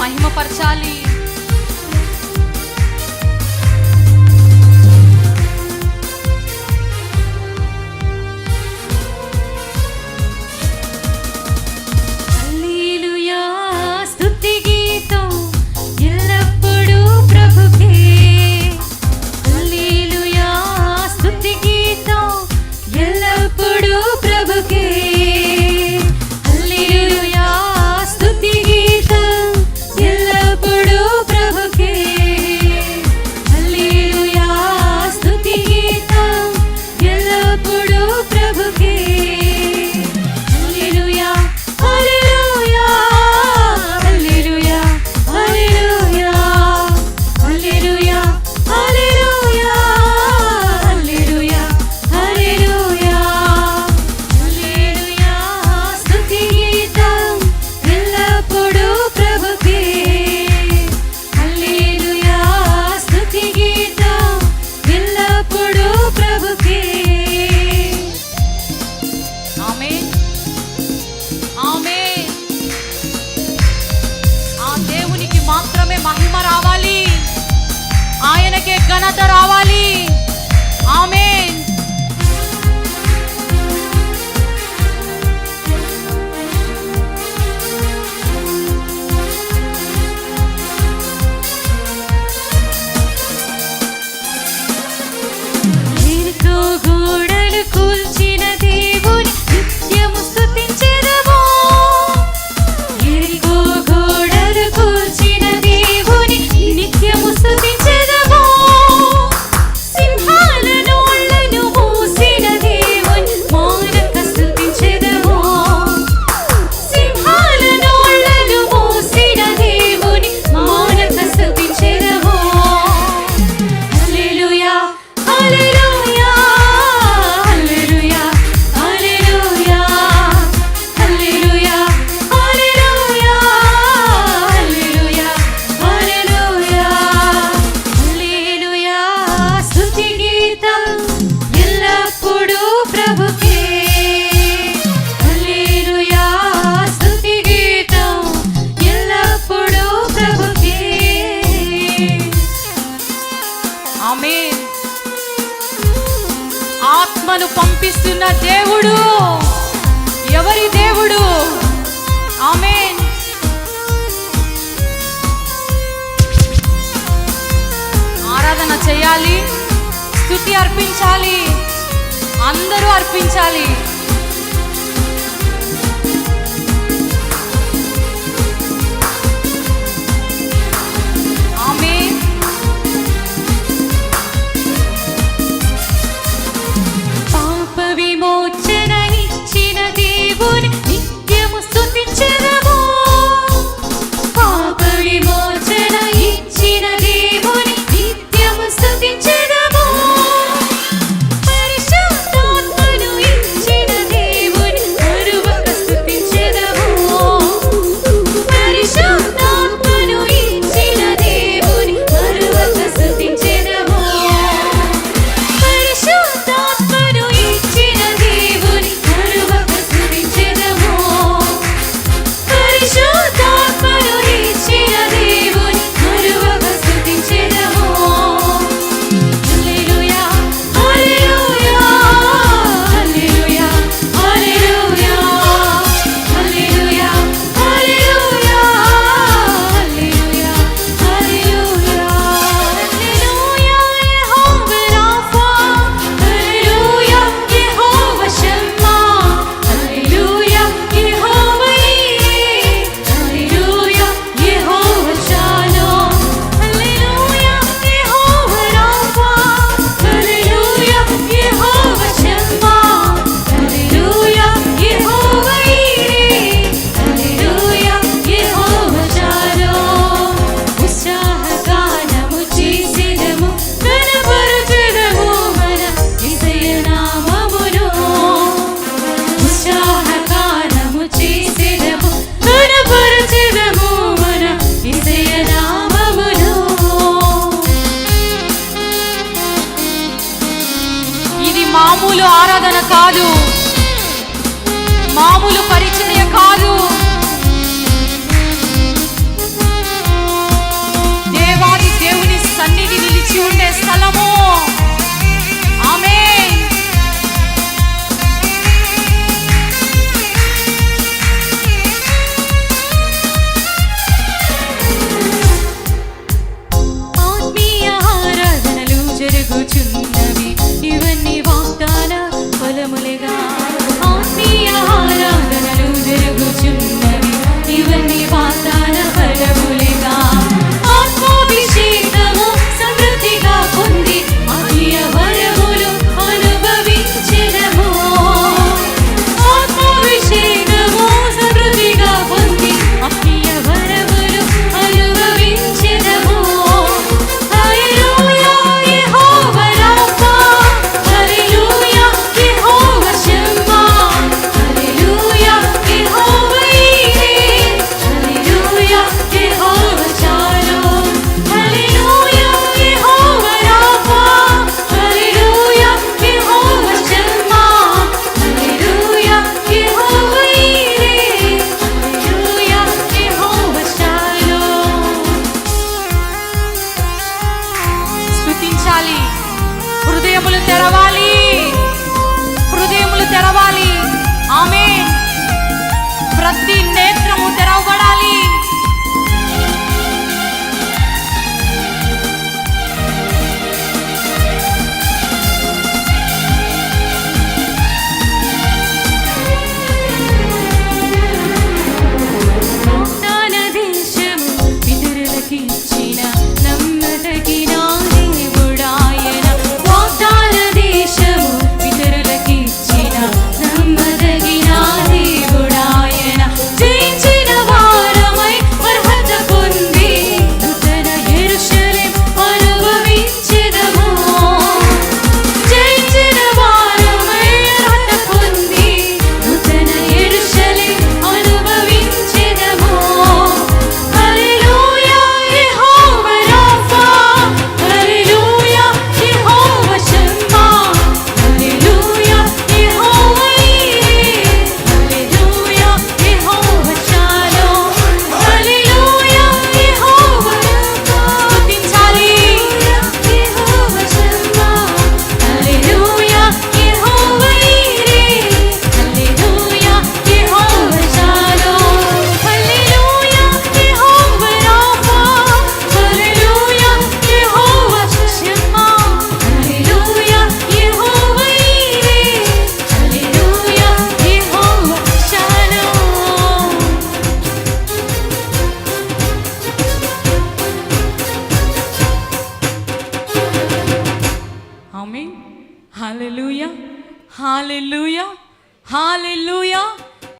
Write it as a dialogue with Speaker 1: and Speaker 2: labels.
Speaker 1: మహిమపరచాలి. మహిమ రావాలి, ఆయనకే ఘనత రావాలి. ఆమేన్.
Speaker 2: ఎరికో గోడలు కూల్చిన దేవుని నిత్యము స్తుతించెదము. ఎరికో గోడలు కూల్చిన దేవుని నిత్యము స్తుతించెదము. సింహాల నోళ్లను మూసిన దేవుని మౌనంగా స్తుతించెదము. సింహాల నోళ్లను మూసిన దేవుని మౌనంగా స్తుతించెదము. హల్లెలూయా హల్లెలూయా హల్లెలూయా హల్లెలూయా హల్లెలూయా హల్లెలూయా హల్లెలూయా హల్లెలూయా హల్లెలూయా. స్తుతి గీతం ఎల్లప్పుడూ ప్రభుకే. హల్లెలూయా స్తుతి గీతం ఎల్లప్పుడూ ప్రభుకే.
Speaker 1: ఆమేన్. ఆత్మను పంపిస్తున్న దేవుడు ఎవరి దేవుడు? ఆమేన్. ఆరాధన చేయాలి, స్తుతి అర్పించాలి, అందరూ అర్పించాలి. ఆమేన్.
Speaker 2: పాప విమోచన ఇచ్చిన దేవుని నిత్యము స్తుతించెదము. పాప విమోచన ఇచ్చిన దేవుని నిత్యము స్తుతించెదము. పరిశుద్ధాత్మను ఇచ్చిన దేవుని మరువక స్తుతించెదము. పరిశుద్ధాత్మను ఇచ్చిన దేవుని మరువక స్తుతించెదము. పరిశుద్ధాత్మను ఇచ్చిన దేవుని మరువక స్తుతించెదము. పరిశుద్ధాత్మను ఇచ్చిన దేవుని మరువక స్తుతించెదము. హల్లెలూయా హల్లెలూయా హల్లెలూయా హల్లెలూయా హల్లెలూయా హల్లెలూయా హల్లెలూయా హల్లెలూయా హల్లెలూయా. యెహోవా రాఫా, హల్లెలూయా యెహోవా షమ్మా, హల్లెలూయా యెహోవా ఈరే, హల్లెలూయా యెహోవా షాలోమ్, హల్లెలూయా యెహోవా రాఫా, హల్లెలూయా యెహోవా షమ్మా, హల్లెలూయా యెహోవా ఈరే, హల్లెలూయా యెహోవా షాలోమ్. ఉత్సాహగానము చేసెదము, ఘనపరచెదము మన యేసయ్య నామమును. ఉత్సాహగానము చేసెదము, ఘనపరచెదము మన యేసయ్య నామమును.
Speaker 1: ఇది మామూలు ఆరాధన కాదు, మామూలు పరిచర్య కాదు. ఆమేన్. హల్లెలూయా, హల్లెలూయా, హల్లెలూయా.